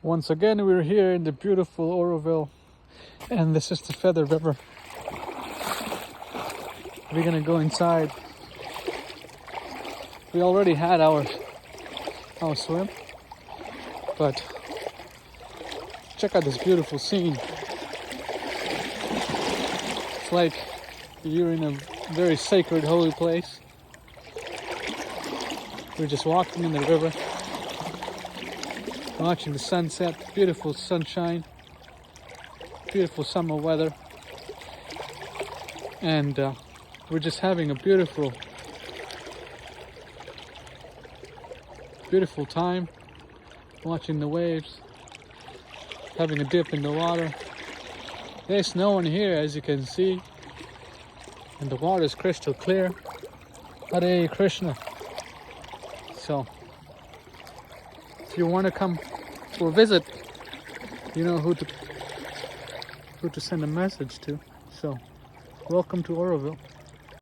Once again, we're here in the beautiful Oroville, and this is the Feather River. We're gonna go inside. We already had our swim, but check out this beautiful scene. It's like you're in a very sacred, holy place. We're just walking in the river, watching the sunset, beautiful sunshine, beautiful summer weather, and we're just having a beautiful time, watching the waves, having a dip in the water. There's no one here, as you can see, and the water is crystal clear. Hare Krishna. So if you want to come or visit, you know who to send a message to. So welcome to Oroville.